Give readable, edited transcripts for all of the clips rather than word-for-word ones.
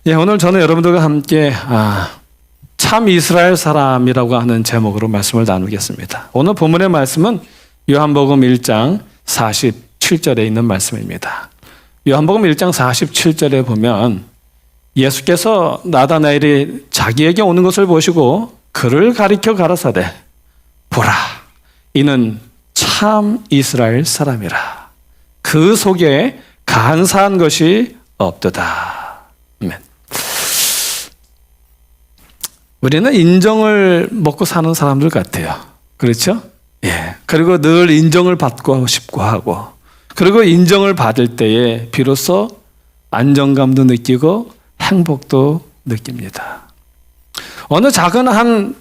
예, 오늘 저는 여러분들과 함께 참 이스라엘 사람이라고 하는 제목으로 말씀을 나누겠습니다. 오늘 본문의 말씀은 요한복음 1장 47절에 있는 말씀입니다. 요한복음 1장 47절에 보면 예수께서 나다나엘이 자기에게 오는 것을 보시고 그를 가리켜 가라사대 보라, 이는 참 이스라엘 사람이라. 그 속에 간사한 것이 없도다. 아멘. 우리는 인정을 먹고 사는 사람들 같아요. 그렇죠? 예. 그리고 늘 인정을 받고 싶고 하고, 그리고 인정을 받을 때에 비로소 안정감도 느끼고 행복도 느낍니다. 어느 작은 한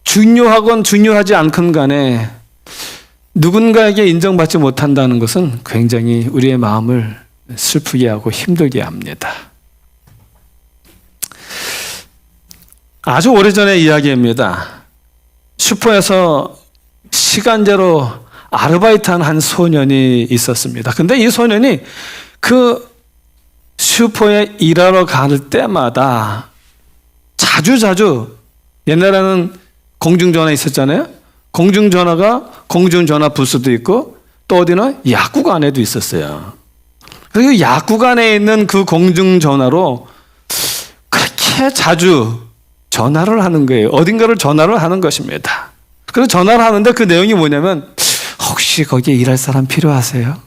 중요하건 중요하지 않건 간에 누군가에게 인정받지 못한다는 것은 굉장히 우리의 마음을 슬프게 하고 힘들게 합니다. 아주 오래전의 이야기입니다. 슈퍼에서 시간제로 아르바이트한 한 소년이 있었습니다. 근데 이 소년이 그 슈퍼에 일하러 갈 때마다 자주 옛날에는 공중전화 있었잖아요. 공중전화 부스도 있고 또 어디는 약국안에도 있었어요. 그리고 약국안에 있는 그 공중전화로 그렇게 자주 전화를 하는 거예요. 어딘가를 전화를 하는 것입니다. 그리고 전화를 하는데 그 내용이 뭐냐면, 혹시 거기에 일할 사람 필요하세요?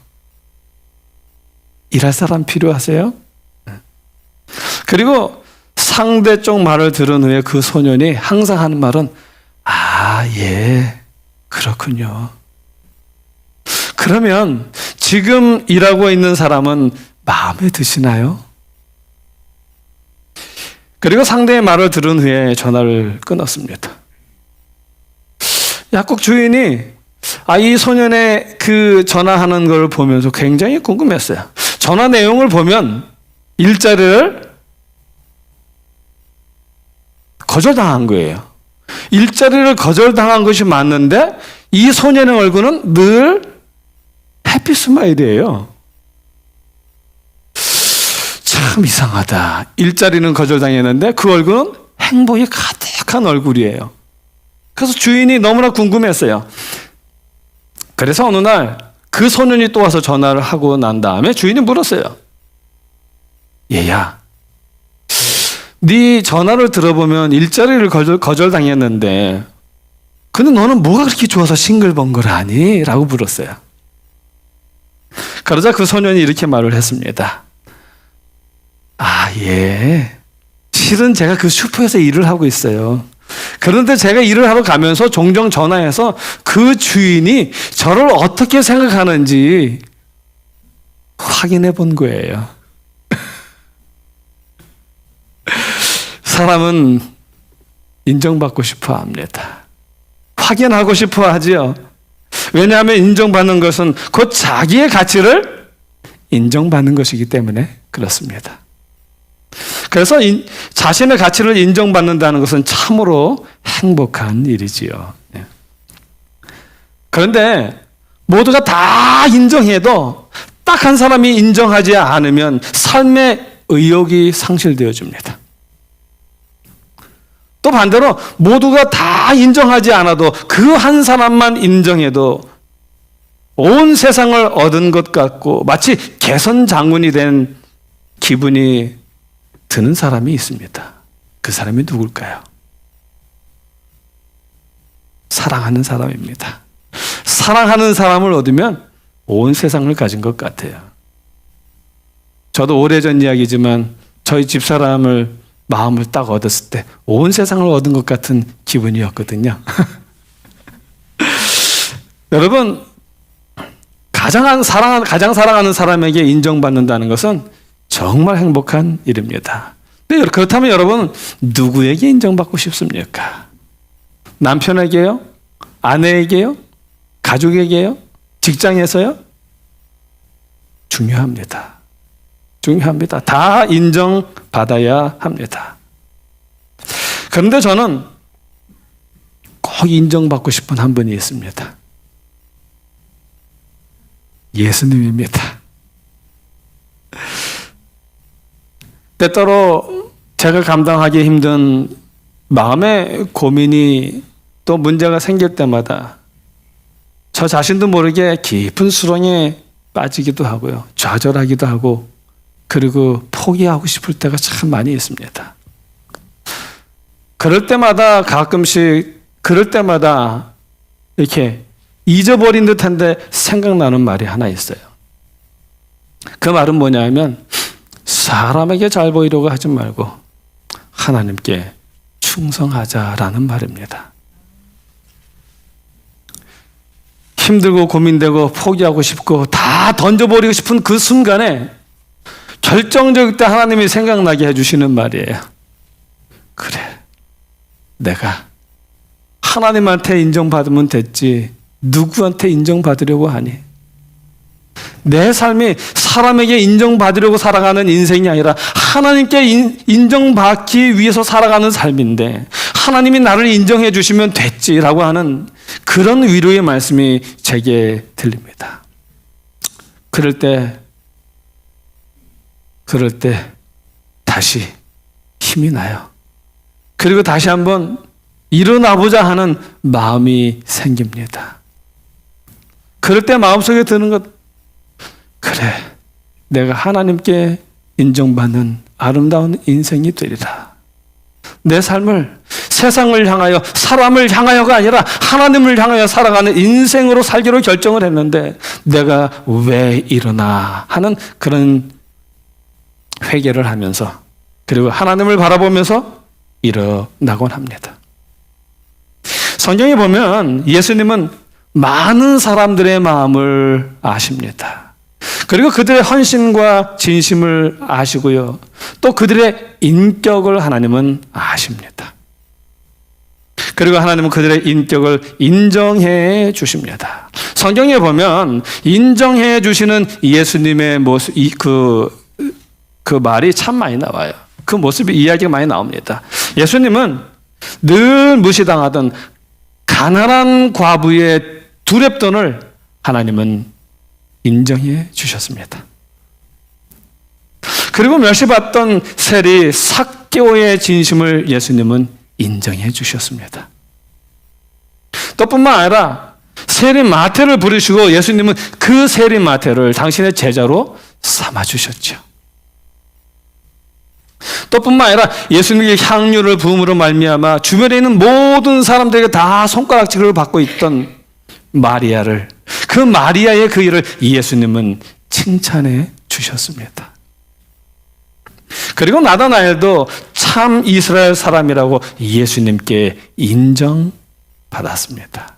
일할 사람 필요하세요? 그리고 상대 쪽 말을 들은 후에 그 소년이 항상 하는 말은 예, 그렇군요. 그러면 지금 일하고 있는 사람은 마음에 드시나요? 그리고 상대의 말을 들은 후에 전화를 끊었습니다. 약국 주인이 이 소년의 그 전화하는 걸 보면서 굉장히 궁금했어요. 전화 내용을 보면 일자리를 거절당한 거예요. 일자리를 거절당한 것이 맞는데 이 소년의 얼굴은 늘 해피 스마일이에요. 참 이상하다. 일자리는 거절당했는데 그 얼굴은 행복이 가득한 얼굴이에요. 그래서 주인이 너무나 궁금했어요. 그래서 어느 날 그 소년이 또 와서 전화를 하고 난 다음에 주인이 물었어요. 얘야, 네 전화를 들어보면 일자리를 거절당했는데 근데 너는 뭐가 그렇게 좋아서 싱글벙글하니? 라고 물었어요. 그러자 그 소년이 이렇게 말을 했습니다. 예, 실은 제가 그 슈퍼에서 일을 하고 있어요. 그런데 제가 일을 하러 가면서 종종 전화해서 그 주인이 저를 어떻게 생각하는지 확인해 본 거예요. 사람은 인정받고 싶어 합니다. 확인하고 싶어 하지요. 왜냐하면 인정받는 것은 곧 자기의 가치를 인정받는 것이기 때문에 그렇습니다. 그래서 자신의 가치를 인정받는다는 것은 참으로 행복한 일이지요. 그런데 모두가 다 인정해도 딱 한 사람이 인정하지 않으면 삶의 의욕이 상실되어집니다. 또 반대로 모두가 다 인정하지 않아도 그 한 사람만 인정해도 온 세상을 얻은 것 같고 마치 개선장군이 된 기분이 드는 사람이 있습니다. 그 사람이 누굴까요? 사랑하는 사람입니다. 사랑하는 사람을 얻으면 온 세상을 가진 것 같아요. 저도 오래전 이야기지만 저희 집사람을 마음을 딱 얻었을 때 온 세상을 얻은 것 같은 기분이었거든요. 여러분, 가장 사랑하는 사람에게 인정받는다는 것은 정말 행복한 일입니다. 그렇다면 여러분, 누구에게 인정받고 싶습니까? 남편에게요? 아내에게요? 가족에게요? 직장에서요? 중요합니다. 다 인정받아야 합니다. 그런데 저는 꼭 인정받고 싶은 한 분이 있습니다. 예수님입니다. 때때로 제가 감당하기 힘든 마음의 고민이 또 문제가 생길 때마다 저 자신도 모르게 깊은 수렁에 빠지기도 하고요. 좌절하기도 하고 그리고 포기하고 싶을 때가 참 많이 있습니다. 그럴 때마다 이렇게 잊어버린 듯한데 생각나는 말이 하나 있어요. 그 말은 뭐냐면 사람에게 잘 보이려고 하지 말고 하나님께 충성하자라는 말입니다. 힘들고 고민되고 포기하고 싶고 다 던져버리고 싶은 그 순간에 결정적일 때 하나님이 생각나게 해주시는 말이에요. 그래, 내가 하나님한테 인정받으면 됐지 누구한테 인정받으려고 하니? 내 삶이 사람에게 인정받으려고 살아가는 인생이 아니라 하나님께 인정받기 위해서 살아가는 삶인데 하나님이 나를 인정해 주시면 됐지라고 하는 그런 위로의 말씀이 제게 들립니다. 그럴 때 다시 힘이 나요. 그리고 다시 한번 일어나보자 하는 마음이 생깁니다. 그럴 때 마음속에 드는 것, 그래, 내가 하나님께 인정받는 아름다운 인생이 되리라. 내 삶을 세상을 향하여 사람을 향하여가 아니라 하나님을 향하여 살아가는 인생으로 살기로 결정을 했는데 내가 왜 이러나 하는 그런 회개를 하면서 그리고 하나님을 바라보면서 일어나곤 합니다. 성경에 보면 예수님은 많은 사람들의 마음을 아십니다. 그리고 그들의 헌신과 진심을 아시고요. 또 그들의 인격을 하나님은 아십니다. 그리고 하나님은 그들의 인격을 인정해 주십니다. 성경에 보면 인정해 주시는 예수님의 모습, 그 말이 참 많이 나와요. 그 모습이 이야기가 많이 나옵니다. 예수님은 늘 무시당하던 가난한 과부의 두렙돈을 하나님은 인정해 주셨습니다. 그리고 멸시받던 세리 삭개오의 진심을 예수님은 인정해 주셨습니다. 또 뿐만 아니라 세리 마태를 부르시고 예수님은 그 세리 마태를 당신의 제자로 삼아주셨죠. 또 뿐만 아니라 예수님의 향유를 부음으로 말미암아 주변에 있는 모든 사람들에게 다 손가락질을 받고 있던 마리아를, 그 마리아의 그 일을 예수님은 칭찬해 주셨습니다. 그리고 나다나엘도 참 이스라엘 사람이라고 예수님께 인정받았습니다.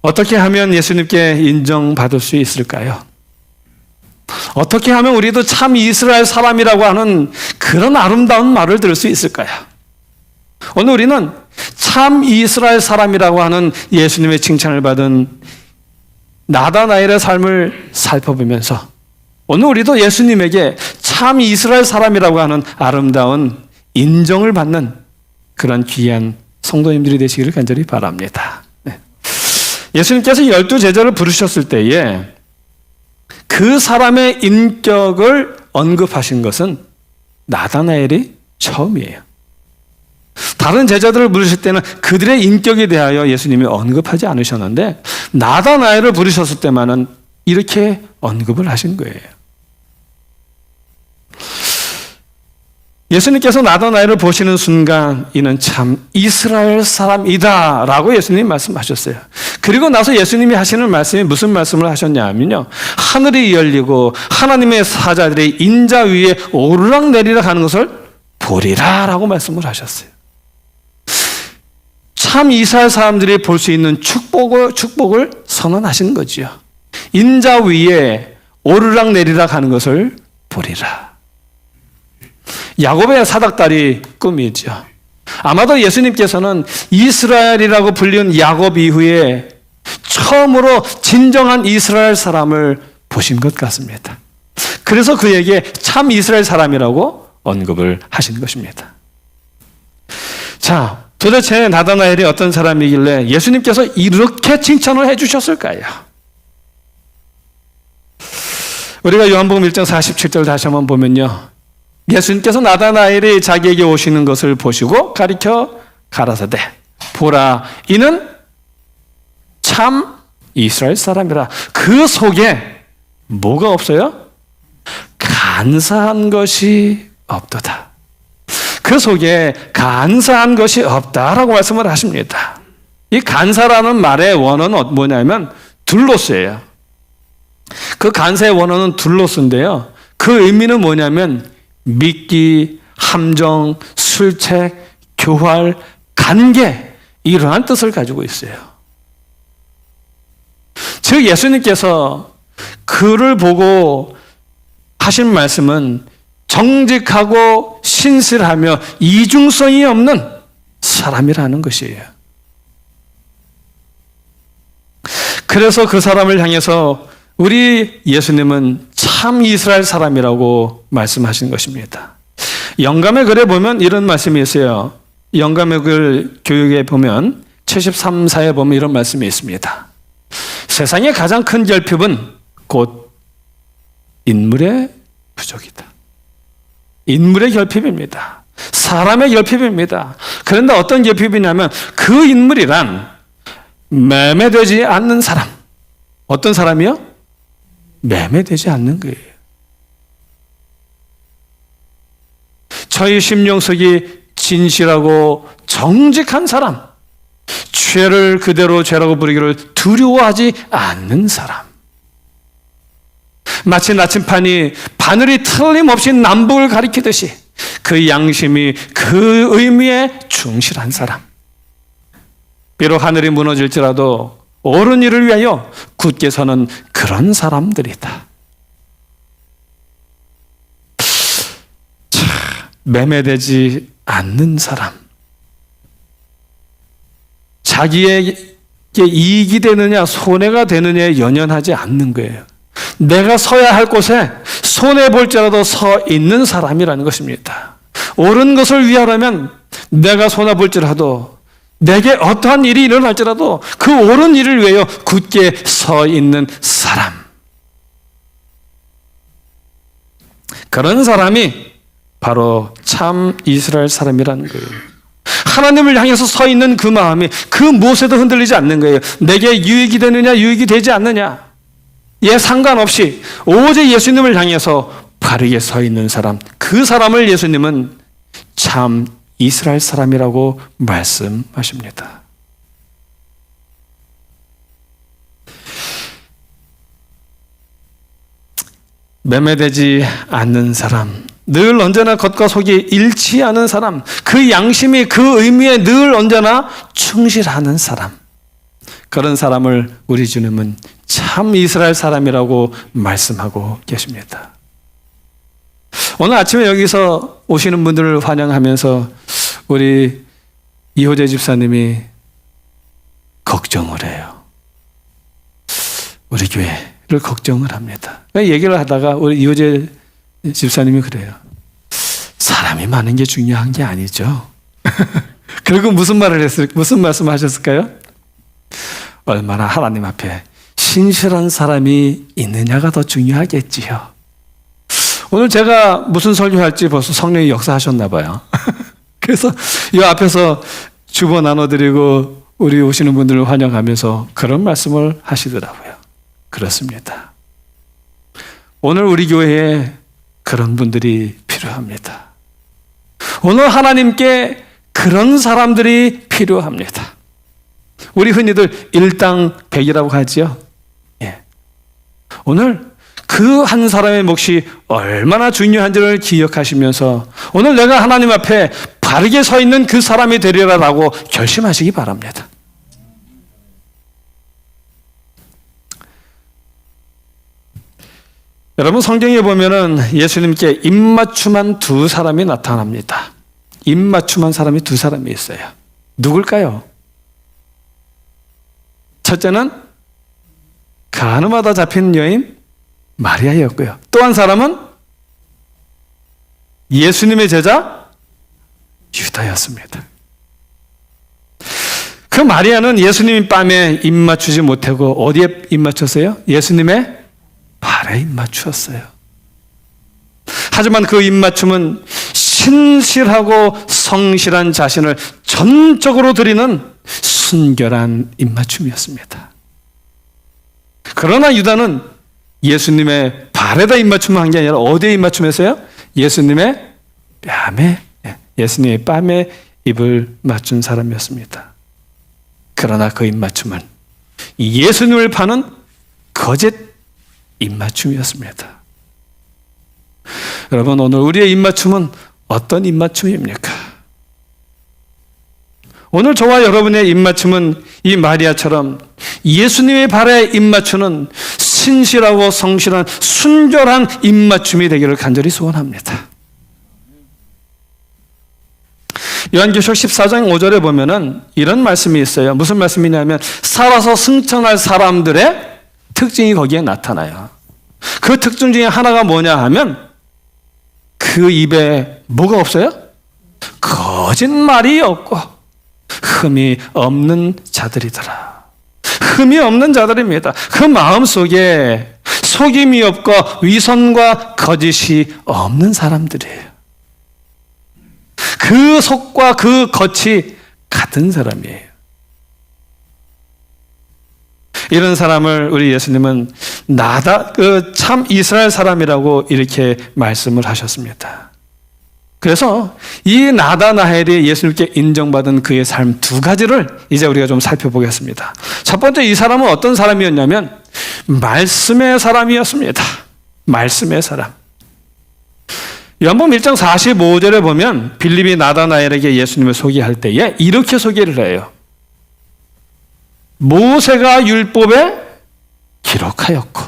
어떻게 하면 예수님께 인정받을 수 있을까요? 어떻게 하면 우리도 참 이스라엘 사람이라고 하는 그런 아름다운 말을 들을 수 있을까요? 오늘 우리는 참 이스라엘 사람이라고 하는 예수님의 칭찬을 받은 나다나엘의 삶을 살펴보면서 오늘 우리도 예수님에게 참 이스라엘 사람이라고 하는 아름다운 인정을 받는 그런 귀한 성도님들이 되시기를 간절히 바랍니다. 예수님께서 12제자를 부르셨을 때에 그 사람의 인격을 언급하신 것은 나다나엘이 처음이에요. 다른 제자들을 부르실 때는 그들의 인격에 대하여 예수님이 언급하지 않으셨는데 나다나엘을 부르셨을 때만은 이렇게 언급을 하신 거예요. 예수님께서 나다나엘을 보시는 순간 이는 참 이스라엘 사람이다 라고 예수님이 말씀하셨어요. 그리고 나서 예수님이 하시는 말씀이 무슨 말씀을 하셨냐면요, 하늘이 열리고 하나님의 사자들이 인자 위에 오르락내리락 하는 것을 보리라 라고 말씀을 하셨어요. 참 이스라엘 사람들이 볼 수 있는 축복을 선언하신 거지요. 인자 위에 오르락내리락 하는 것을 보리라. 야곱의 사닥다리 꿈이죠. 아마도 예수님께서는 이스라엘이라고 불리는 야곱 이후에 처음으로 진정한 이스라엘 사람을 보신 것 같습니다. 그래서 그에게 참 이스라엘 사람이라고 언급을 하신 것입니다. 자, 도대체 나다나엘이 어떤 사람이길래 예수님께서 이렇게 칭찬을 해주셨을까요? 우리가 요한복음 1장 47절 다시 한번 보면요. 예수님께서 나다나엘이 자기에게 오시는 것을 보시고 가리켜 가라사대 보라 이는 참 이스라엘 사람이라. 그 속에 뭐가 없어요? 간사한 것이 없도다. 그 속에 간사한 것이 없다라고 말씀을 하십니다. 이 간사라는 말의 원어는 뭐냐면 둘로스예요. 그 간사의 원어는 둘로스인데요. 그 의미는 뭐냐면 미끼, 함정, 술책, 교활, 관계 이러한 뜻을 가지고 있어요. 즉 예수님께서 그를 보고 하신 말씀은 정직하고 신실하며 이중성이 없는 사람이라는 것이에요. 그래서 그 사람을 향해서 우리 예수님은 참 이스라엘 사람이라고 말씀하신 것입니다. 영감의 글에 보면 이런 말씀이 있어요. 영감의 글 교육에 보면 73사에 보면 이런 말씀이 있습니다. 세상의 가장 큰 결핍은 곧 인물의 부족이다. 인물의 결핍입니다. 사람의 결핍입니다. 그런데 어떤 결핍이냐면 그 인물이란 매매되지 않는 사람. 어떤 사람이요? 매매되지 않는 거예요. 저희 심령 속이 진실하고 정직한 사람, 죄를 그대로 죄라고 부르기를 두려워하지 않는 사람. 마치 나침판이 바늘이 틀림없이 남북을 가리키듯이 그 양심이 그 의미에 충실한 사람. 비록 하늘이 무너질지라도 옳은 일을 위하여 굳게 서는 그런 사람들이다. 매매되지 않는 사람. 자기에게 이익이 되느냐 손해가 되느냐에 연연하지 않는 거예요. 내가 서야 할 곳에 손해볼지라도 서 있는 사람이라는 것입니다. 옳은 것을 위하려면 내가 손해볼지라도 내게 어떠한 일이 일어날지라도 그 옳은 일을 위하여 굳게 서 있는 사람. 그런 사람이 바로 참 이스라엘 사람이라는 거예요. 하나님을 향해서 서 있는 그 마음이 그 무엇에도 흔들리지 않는 거예요. 내게 유익이 되느냐 유익이 되지 않느냐 예 상관없이 오직 예수님을 향해서 바르게 서 있는 사람, 그 사람을 예수님은 참 이스라엘 사람이라고 말씀하십니다. 매매되지 않는 사람, 늘 언제나 겉과 속이 일치하는 사람, 그 양심이 그 의미에 늘 언제나 충실하는 사람, 그런 사람을 우리 주님은 참 이스라엘 사람이라고 말씀하고 계십니다. 오늘 아침에 여기서 오시는 분들을 환영하면서 우리 이호재 집사님이 걱정을 해요. 우리 교회를 걱정을 합니다. 얘기를 하다가 우리 이호재 집사님이 그래요. 사람이 많은 게 중요한 게 아니죠. 그리고 무슨 말씀을 하셨을까요? 얼마나 하나님 앞에 신실한 사람이 있느냐가 더 중요하겠지요. 오늘 제가 무슨 설교할지 벌써 성령이 역사하셨나 봐요. 그래서 이 앞에서 주보 나눠드리고 우리 오시는 분들을 환영하면서 그런 말씀을 하시더라고요. 그렇습니다. 오늘 우리 교회에 그런 분들이 필요합니다. 오늘 하나님께 그런 사람들이 필요합니다. 우리 흔히들 일당백이라고 하지요. 예. 오늘 그 한 사람의 몫이 얼마나 중요한지를 기억하시면서 오늘 내가 하나님 앞에 바르게 서 있는 그 사람이 되리라라고 결심하시기 바랍니다. 여러분 성경에 보면은 예수님께 입맞춤한 두 사람이 나타납니다. 입맞춤한 사람이 두 사람이 있어요. 누굴까요? 첫째는 가늠하다 잡힌 여인 마리아였고요. 또 한 사람은 예수님의 제자 유다였습니다. 그 마리아는 예수님이 뺨에 입 맞추지 못하고 어디에 입 맞췄어요? 예수님의 발에 발에 입맞추었어요. 하지만 그 입맞춤은 신실하고 성실한 자신을 전적으로 드리는 순결한 입맞춤이었습니다. 그러나 유다는 예수님의 발에다 입맞춤을 한 게 아니라 어디에 입맞춤했어요? 예수님의 뺨에 입을 맞춘 사람이었습니다. 그러나 그 입맞춤은 예수님을 파는 거짓 입맞춤이었습니다. 여러분, 오늘 우리의 입맞춤은 어떤 입맞춤입니까? 오늘 저와 여러분의 입맞춤은 이 마리아처럼 예수님의 발에 입맞추는 신실하고 성실한 순결한 입맞춤이 되기를 간절히 소원합니다. 요한계시록 14장 5절에 보면은 이런 말씀이 있어요. 무슨 말씀이냐면 살아서 승천할 사람들의 특징이 거기에 나타나요. 그 특징 중에 하나가 뭐냐 하면 그 입에 뭐가 없어요? 거짓말이 없고 흠이 없는 자들이더라. 흠이 없는 자들입니다. 그 마음속에 속임이 없고 위선과 거짓이 없는 사람들이에요. 그 속과 그 겉이 같은 사람이에요. 이런 사람을 우리 예수님은 참 이스라엘 사람이라고 이렇게 말씀을 하셨습니다. 그래서 이 나다나엘이 예수님께 인정받은 그의 삶 두 가지를 이제 우리가 좀 살펴보겠습니다. 첫 번째, 이 사람은 어떤 사람이었냐면 말씀의 사람이었습니다. 말씀의 사람. 요한복음 1장 45절에 보면 빌립이 나다나엘에게 예수님을 소개할 때에 이렇게 소개를 해요. 모세가 율법에 기록하였고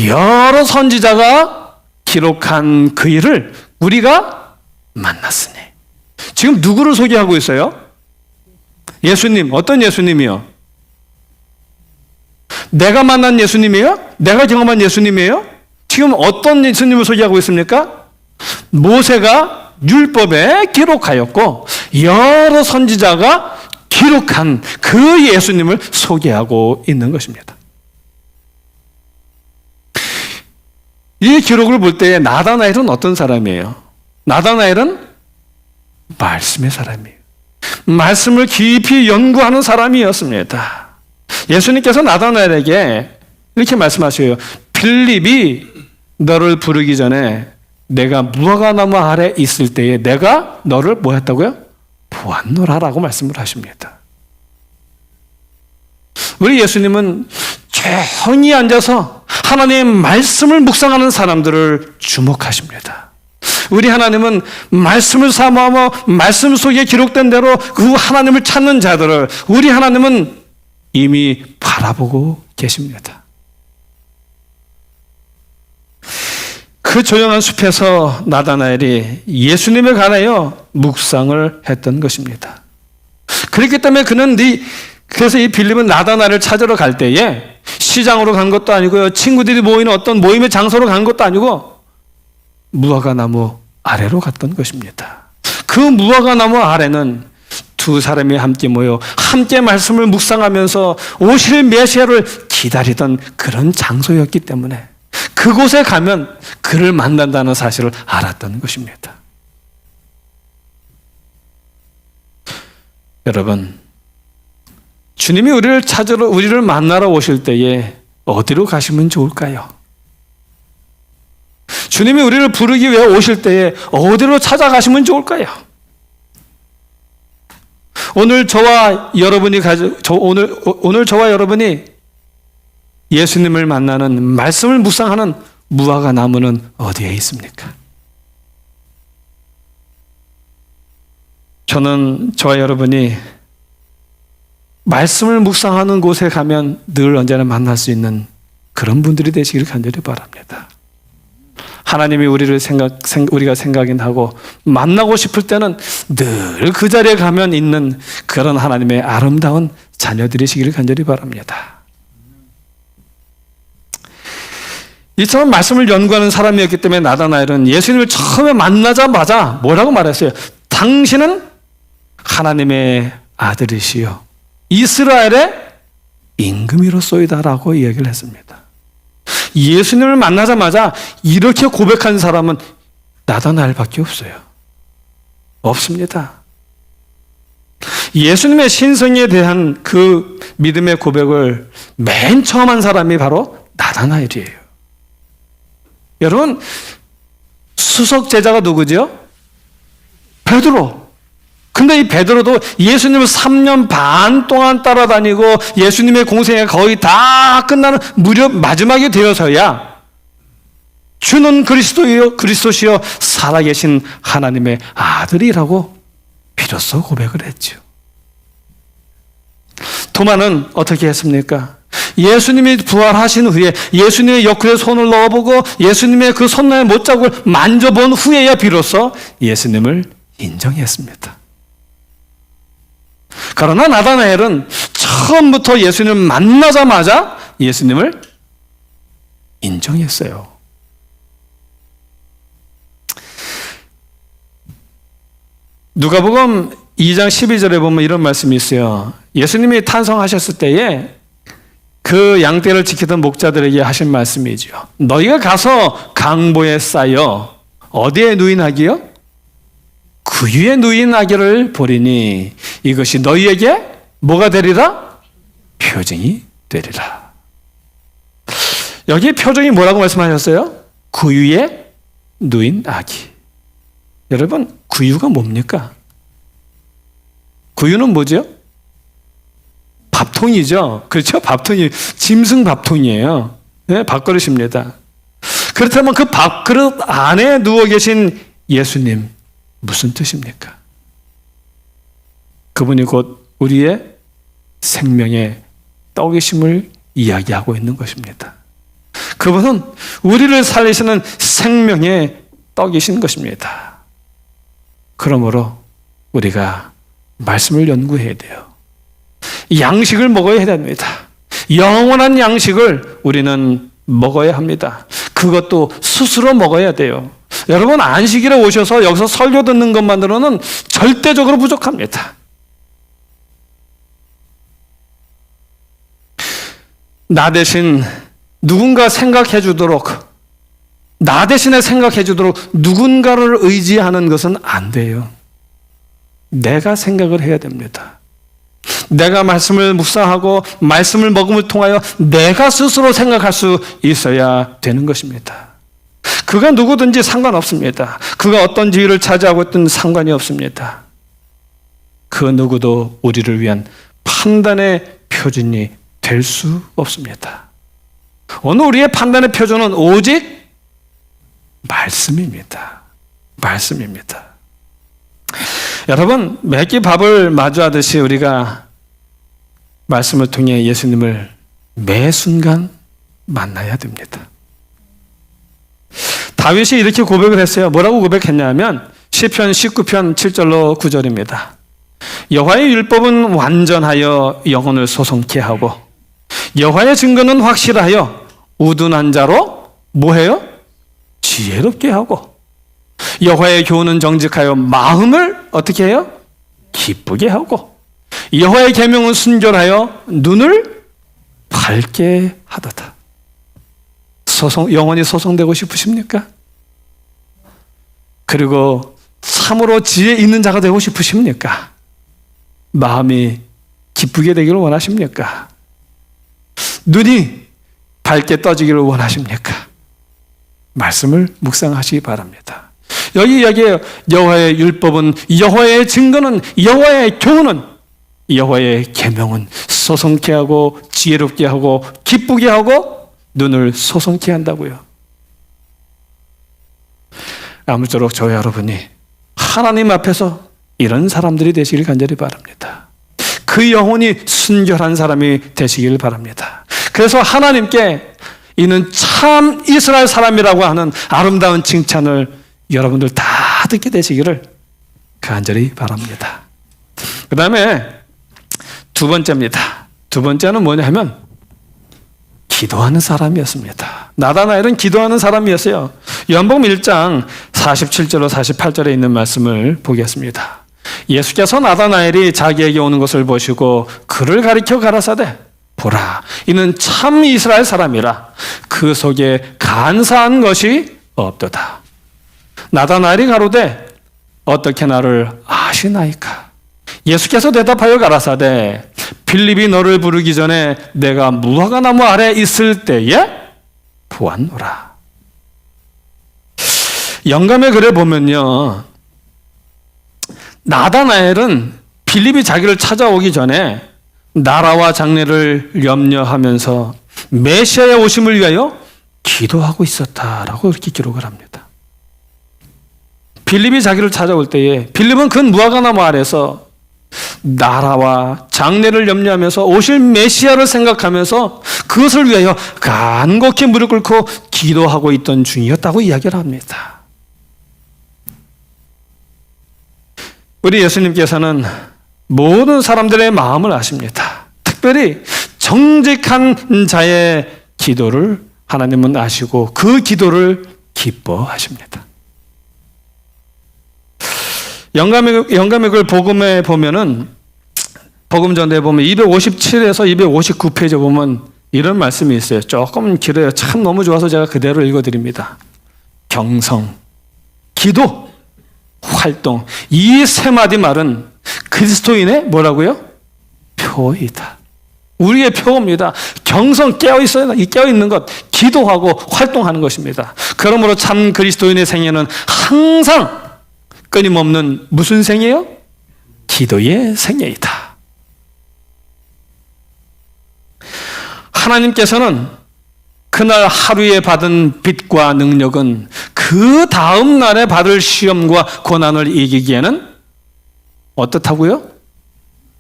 여러 선지자가 기록한 그 일을 우리가 만났으니. 지금 누구를 소개하고 있어요? 예수님. 어떤 예수님이요? 내가 만난 예수님이에요? 내가 경험한 예수님이에요? 지금 어떤 예수님을 소개하고 있습니까? 모세가 율법에 기록하였고 여러 선지자가 기록한 그 예수님을 소개하고 있는 것입니다. 이 기록을 볼 때 나다나엘은 어떤 사람이에요? 나다나엘은 말씀의 사람이에요. 말씀을 깊이 연구하는 사람이었습니다. 예수님께서 나다나엘에게 이렇게 말씀하셔요. 빌립이 너를 부르기 전에 내가 무화과나무 아래 있을 때에 내가 너를 뭐 했다고요? 보았노라라고 말씀을 하십니다. 우리 예수님은 조용히 앉아서 하나님의 말씀을 묵상하는 사람들을 주목하십니다. 우리 하나님은 말씀을 사모하며 말씀 속에 기록된 대로 그 하나님을 찾는 자들을 우리 하나님은 이미 바라보고 계십니다. 그 조용한 숲에서 나다나엘이 예수님에 관하여 묵상을 했던 것입니다. 그렇기 때문에 그래서 이 빌립은 나다나엘을 찾으러 갈 때에 시장으로 간 것도 아니고요, 친구들이 모이는 어떤 모임의 장소로 간 것도 아니고 무화과나무 아래로 갔던 것입니다. 그 무화과나무 아래는 두 사람이 함께 모여 함께 말씀을 묵상하면서 오실 메시아를 기다리던 그런 장소였기 때문에 그곳에 가면 그를 만난다는 사실을 알았던 것입니다. 여러분, 주님이 우리를 만나러 오실 때에 어디로 가시면 좋을까요? 주님이 우리를 부르기 위해 오실 때에 어디로 찾아가시면 좋을까요? 오늘 저와 여러분이 예수님을 만나는 말씀을 묵상하는 무화과 나무는 어디에 있습니까? 저는 저와 여러분이 말씀을 묵상하는 곳에 가면 늘 언제나 만날 수 있는 그런 분들이 되시기를 간절히 바랍니다. 하나님이 우리가 생각하고 만나고 싶을 때는 늘 그 자리에 가면 있는 그런 하나님의 아름다운 자녀들이시기를 간절히 바랍니다. 이처럼 말씀을 연구하는 사람이었기 때문에 나다나엘은 예수님을 처음에 만나자마자 뭐라고 말했어요? 당신은 하나님의 아들이시요 이스라엘의 임금이로소이다라고 이야기를 했습니다. 예수님을 만나자마자 이렇게 고백한 사람은 나다나엘밖에 없어요. 없습니다. 예수님의 신성에 대한 그 믿음의 고백을 맨 처음 한 사람이 바로 나다나엘이에요. 여러분, 수석 제자가 누구죠? 베드로. 근데 이 베드로도 예수님을 3년 반 동안 따라다니고 예수님의 공생애가 거의 다 끝나는 무렵 마지막에 되어서야 주는 그리스도시요 살아계신 하나님의 아들이라고 비로소 고백을 했죠. 도마는 어떻게 했습니까? 예수님이 부활하신 후에 예수님의 옆구리에 손을 넣어보고 예수님의 그 손의 못자국을 만져본 후에야 비로소 예수님을 인정했습니다. 그러나 나다나엘은 처음부터 예수님을 만나자마자 예수님을 인정했어요. 누가복음 2장 12절에 보면 이런 말씀이 있어요. 예수님이 탄생하셨을 때에 그 양떼를 지키던 목자들에게 하신 말씀이죠. 너희가 가서 강보에 쌓여 어디에 누인하기요? 구유에 누인하기를 보리니 이것이 너희에게 뭐가 되리라? 표징이 되리라. 여기 표징이 뭐라고 말씀하셨어요? 구유에 누인 아기. 여러분, 구유가 뭡니까? 구유는 뭐죠? 밥통이죠. 그렇죠? 밥통이, 짐승 밥통이에요. 네, 밥그릇입니다. 그렇다면 그 밥그릇 안에 누워 계신 예수님, 무슨 뜻입니까? 그분이 곧 우리의 생명의 떡이심을 이야기하고 있는 것입니다. 그분은 우리를 살리시는 생명의 떡이신 것입니다. 그러므로 우리가 말씀을 연구해야 돼요. 양식을 먹어야 됩니다. 영원한 양식을 우리는 먹어야 합니다. 그것도 스스로 먹어야 돼요. 여러분, 안식일에 오셔서 여기서 설교 듣는 것만으로는 절대적으로 부족합니다. 나 대신 누군가 생각해 주도록, 나 대신에 생각해 주도록 누군가를 의지하는 것은 안 돼요. 내가 생각을 해야 됩니다. 내가 말씀을 묵상하고 말씀을 먹음을 통하여 내가 스스로 생각할 수 있어야 되는 것입니다. 그가 누구든지 상관없습니다. 그가 어떤 지위를 차지하고 있든 상관이 없습니다. 그 누구도 우리를 위한 판단의 표준이 될 수 없습니다. 오늘 우리의 판단의 표준은 오직 말씀입니다. 말씀입니다. 여러분, 매끼 밥을 마주하듯이 우리가 말씀을 통해 예수님을 매 순간 만나야 됩니다. 다윗이 이렇게 고백을 했어요. 뭐라고 고백했냐면 시편 19편 7절로 9절입니다. 여호와의 율법은 완전하여 영혼을 소송케 하고 여호와의 증거는 확실하여 우둔한 자로 뭐해요? 지혜롭게 하고 여호와의 교훈은 정직하여 마음을 어떻게 해요? 기쁘게 하고 여호와의 계명은 순결하여 눈을 밝게 하도다. 영원히 소송되고 싶으십니까? 그리고 참으로 지혜 있는 자가 되고 싶으십니까? 마음이 기쁘게 되기를 원하십니까? 눈이 밝게 떠지기를 원하십니까? 말씀을 묵상하시기 바랍니다. 여기 이야기해요. 여호와의 율법은, 여호와의 증거는, 여호와의 교훈은, 여호와의 계명은 소송케 하고 지혜롭게 하고 기쁘게 하고 눈을 소송케 한다고요. 아무쪼록 저와 여러분이 하나님 앞에서 이런 사람들이 되시길 간절히 바랍니다. 그 영혼이 순결한 사람이 되시길 바랍니다. 그래서 하나님께 이는 참 이스라엘 사람이라고 하는 아름다운 칭찬을 여러분들 다 듣게 되시기를 간절히 바랍니다. 그 다음에 두 번째입니다. 두 번째는 뭐냐 하면 기도하는 사람이었습니다. 나다나엘은 기도하는 사람이었어요. 요한복음 1장 47절로 48절에 있는 말씀을 보겠습니다. 예수께서 나다나엘이 자기에게 오는 것을 보시고 그를 가리켜 가라사대 보라, 이는 참 이스라엘 사람이라. 그 속에 간사한 것이 없도다. 나다나엘이 가로되 어떻게 나를 아시나이까? 예수께서 대답하여 가라사대 빌립이 너를 부르기 전에 내가 무화과나무 아래 있을 때에 보았노라. 영감의 글에 보면요, 나다나엘은 빌립이 자기를 찾아오기 전에 나라와 장래를 염려하면서 메시아의 오심을 위하여 기도하고 있었다라고 이렇게 기록을 합니다. 빌립이 자기를 찾아올 때에 빌립은 그 무화과나무 아래서 나라와 장래를 염려하면서 오실 메시아를 생각하면서 그것을 위하여 간곡히 무릎 꿇고 기도하고 있던 중이었다고 이야기를 합니다. 우리 예수님께서는 모든 사람들의 마음을 아십니다. 특별히 정직한 자의 기도를 하나님은 아시고 그 기도를 기뻐하십니다. 영감의 글 복음에 보면은, 복음전에 보면 257에서 259페이지에 보면 이런 말씀이 있어요. 조금 길어요. 참 너무 좋아서 제가 그대로 읽어드립니다. 경성, 기도, 활동, 이 세 마디 말은 그리스도인의 뭐라고요? 표이다. 우리의 표입니다. 경성, 깨어있어요. 깨어있는 것, 기도하고 활동하는 것입니다. 그러므로 참 그리스도인의 생애는 항상 끊임없는 무슨 생애요? 기도의 생애이다. 하나님께서는 그날 하루에 받은 빚과 능력은 그 다음 날에 받을 시험과 고난을 이기기에는 어떻다고요?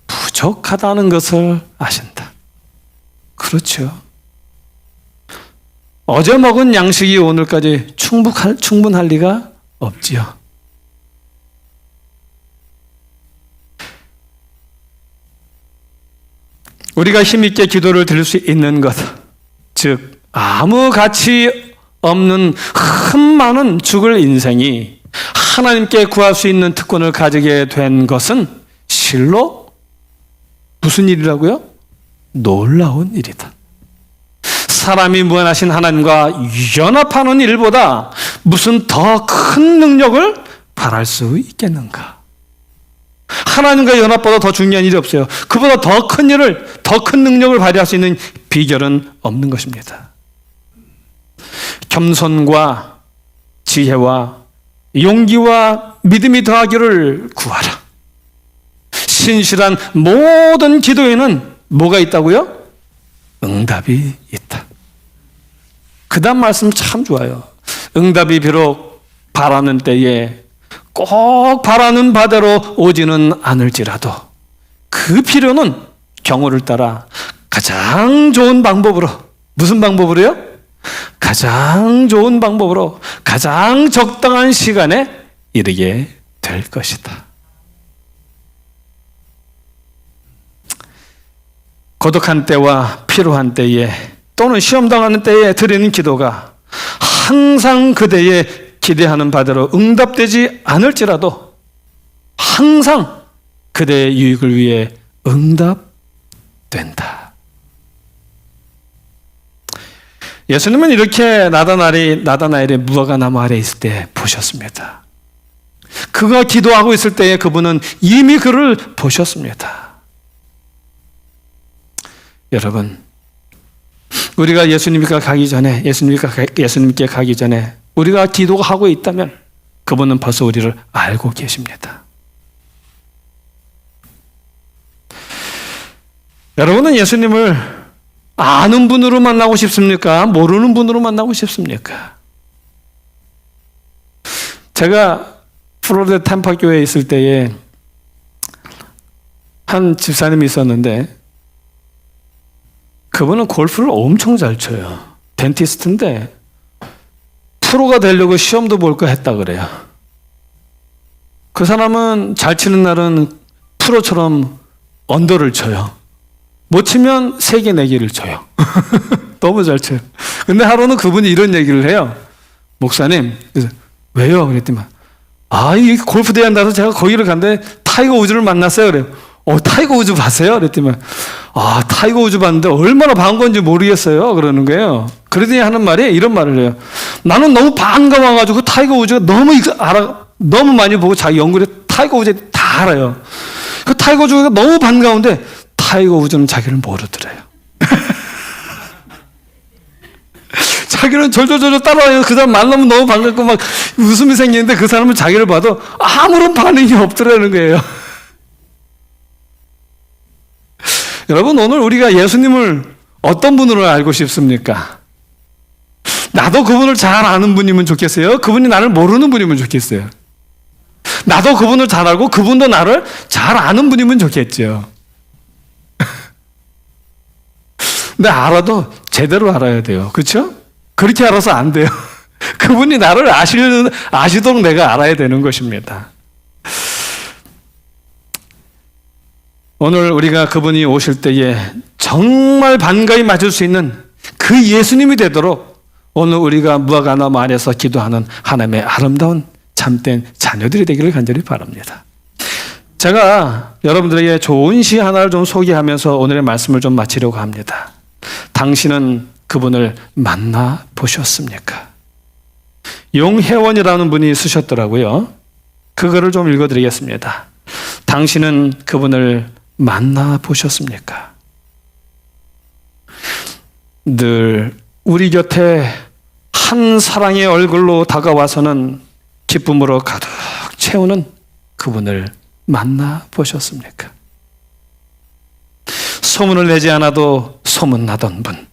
부족하다는 것을 아신다. 그렇죠. 어제 먹은 양식이 오늘까지 충분할 리가 없지요. 우리가 힘있게 기도를 드릴 수 있는 것, 즉 아무 가치 없는 많은 죽을 인생이 하나님께 구할 수 있는 특권을 가지게 된 것은 실로 무슨 일이라고요? 놀라운 일이다. 사람이 무한하신 하나님과 연합하는 일보다 무슨 더 큰 능력을 바랄 수 있겠는가? 하나님과 연합보다 더 중요한 일이 없어요. 그보다 더 큰 일을, 더 큰 능력을 발휘할 수 있는 비결은 없는 것입니다. 겸손과 지혜와 용기와 믿음이 더하기를 구하라. 신실한 모든 기도에는 뭐가 있다고요? 응답이 있다. 그 다음 말씀 참 좋아요. 응답이 비록 바라는 때에 꼭 바라는 바대로 오지는 않을지라도 그 필요는 경우를 따라 가장 좋은 방법으로, 무슨 방법으로요? 가장 좋은 방법으로 가장 적당한 시간에 이르게 될 것이다. 고독한 때와 필요한 때에 또는 시험당하는 때에 드리는 기도가 항상 그대의 기대하는 바대로 응답되지 않을지라도 항상 그대의 유익을 위해 응답된다. 예수님은 이렇게 나다나엘의 무화과나무 아래 있을 때 보셨습니다. 그가 기도하고 있을 때에 그분은 이미 그를 보셨습니다. 여러분, 우리가 예수님께 가기 전에 우리가 기도하고 있다면 그분은 벌써 우리를 알고 계십니다. 여러분은 예수님을 아는 분으로 만나고 싶습니까? 모르는 분으로 만나고 싶습니까? 제가 플로리다 템파 교회에 있을 때에 한 집사님이 있었는데 그분은 골프를 엄청 잘 쳐요. 덴티스트인데 프로가 되려고 시험도 볼까 했다 그래요. 그 사람은 잘 치는 날은 프로처럼 언더를 쳐요. 못 치면 3개, 4개를 쳐요. 너무 잘 쳐요. 근데 하루는 그분이 이런 얘기를 해요. 목사님, 그래서 왜요? 그랬더니 이 골프 대회 한다서 제가 거기를 갔는데 타이거 우즈를 만났어요. 그래요. 타이거 우즈 봤어요? 그랬더니 타이거 우즈 봤는데 얼마나 반가운지 모르겠어요. 그러는 거예요. 그러더니 하는 말이 이런 말을 해요. 나는 너무 반가워가지고 타이거 우즈가 너무 많이 보고 자기 연구를 타이거 우즈 다 알아요. 그 타이거 우즈가 너무 반가운데 타이거 우즈는 자기를 모르더래요. 자기는 절절절절 따라와요. 그 사람 만나면 너무 반갑고 막 웃음이 생기는데 그 사람은 자기를 봐도 아무런 반응이 없더라는 거예요. 여러분, 오늘 우리가 예수님을 어떤 분으로 알고 싶습니까? 나도 그분을 잘 아는 분이면 좋겠어요? 그분이 나를 모르는 분이면 좋겠어요? 나도 그분을 잘 알고 그분도 나를 잘 아는 분이면 좋겠죠. 근데 알아도 제대로 알아야 돼요. 그렇죠? 그렇게 알아서 안 돼요. 그분이 나를 아시도록 내가 알아야 되는 것입니다. 오늘 우리가 그분이 오실 때에 정말 반가이 맞을 수 있는 그 예수님이 되도록 오늘 우리가 무화과나무 아래서 기도하는 하나님의 아름다운 참된 자녀들이 되기를 간절히 바랍니다. 제가 여러분들에게 좋은 시 하나를 좀 소개하면서 오늘의 말씀을 좀 마치려고 합니다. 당신은 그분을 만나 보셨습니까? 용혜원이라는 분이 쓰셨더라고요. 그거를 좀 읽어드리겠습니다. 당신은 그분을 만나 보셨습니까? 늘 우리 곁에 한 사랑의 얼굴로 다가와서는 기쁨으로 가득 채우는 그분을 만나 보셨습니까? 소문을 내지 않아도 소문나던 분,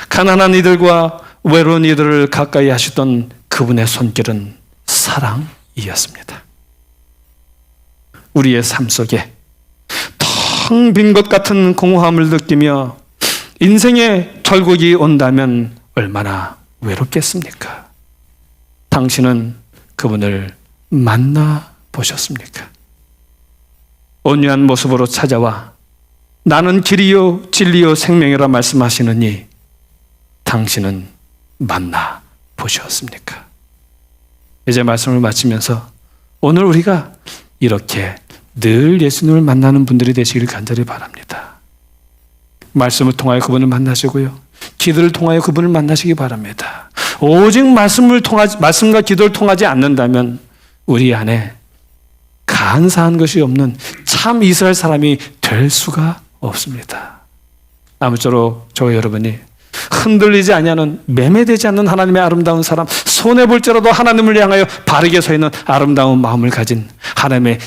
가난한 이들과 외로운 이들을 가까이 하시던 그분의 손길은 사랑이었습니다. 우리의 삶 속에 텅 빈 것 같은 공허함을 느끼며 인생의 절곡이 온다면 얼마나 외롭겠습니까? 당신은 그분을 만나 보셨습니까? 온유한 모습으로 찾아와 나는 길이요 진리요 생명이라 말씀하시느니 당신은 만나 보셨습니까? 이제 말씀을 마치면서 오늘 우리가 이렇게 늘 예수님을 만나는 분들이 되시기를 간절히 바랍니다. 말씀을 통하여 그분을 만나시고요, 기도를 통하여 그분을 만나시기 바랍니다. 오직 말씀과 기도를 통하지 않는다면 우리 안에 간사한 것이 없는 참 이스라엘 사람이 될 수가 없습니다. 아무쪼록 저와 여러분이 흔들리지 아니하는, 매매되지 않는 하나님의 아름다운 사람, 손해볼지라도 하나님을 향하여 바르게 서 있는 아름다운 마음을 가진 하나님의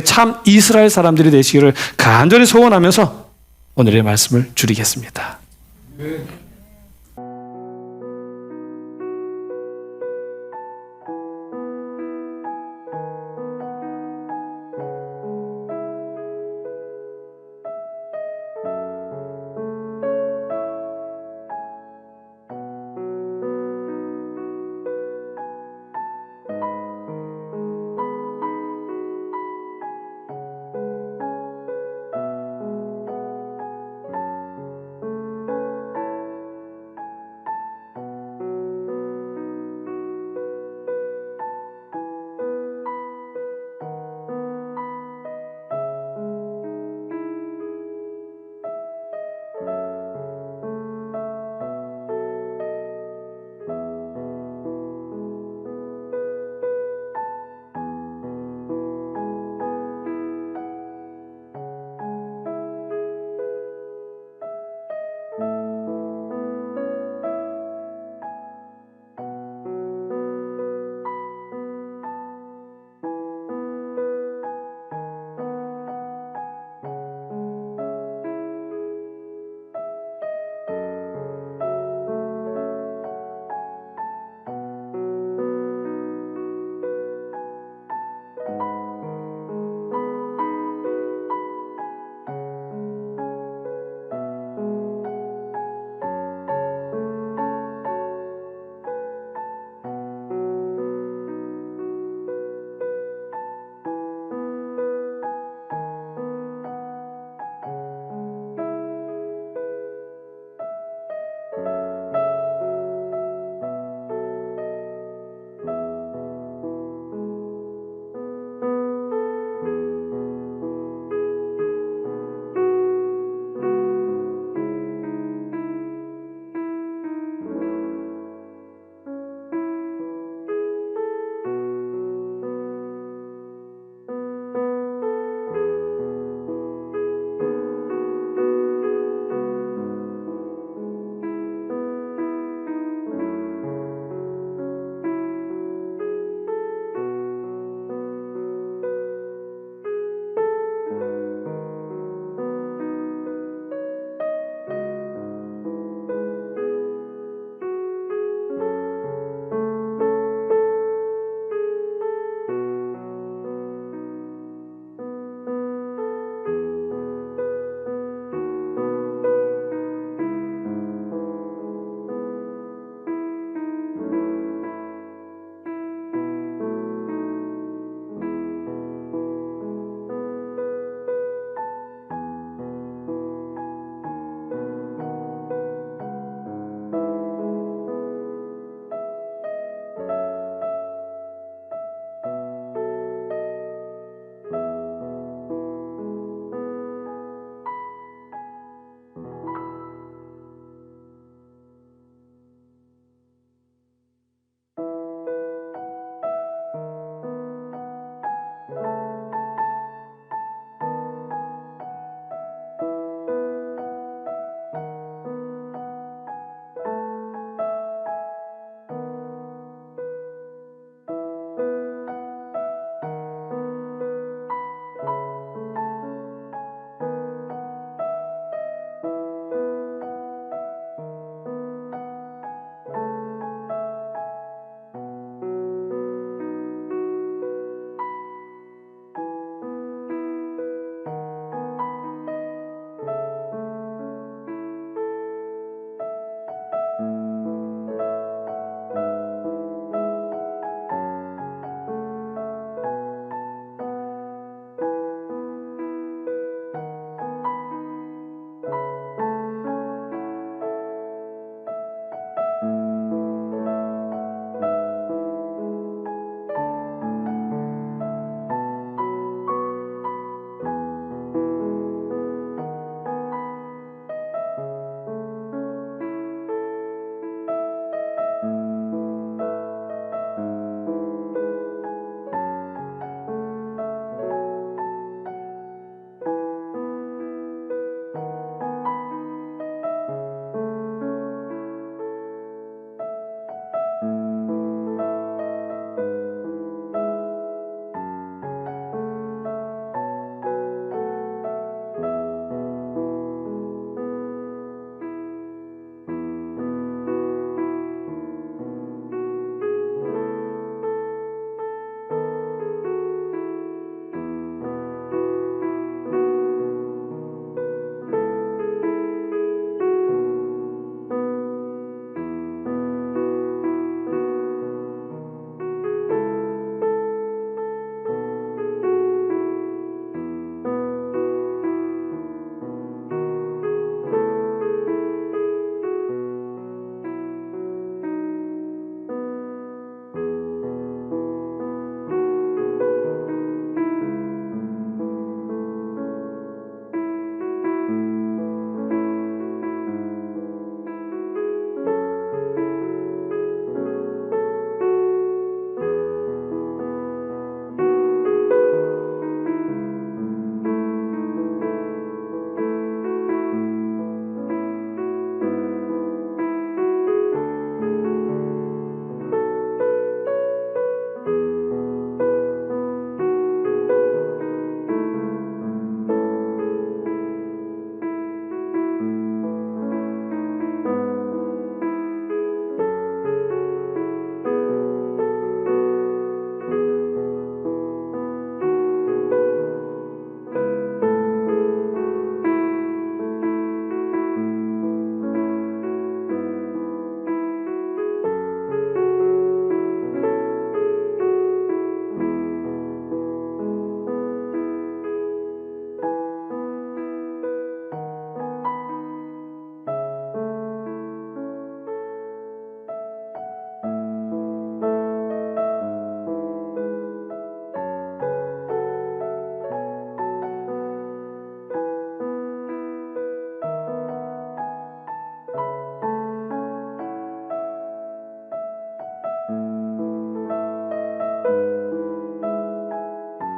참 이스라엘 사람들이 되시기를 간절히 소원하면서 오늘의 말씀을 줄이겠습니다.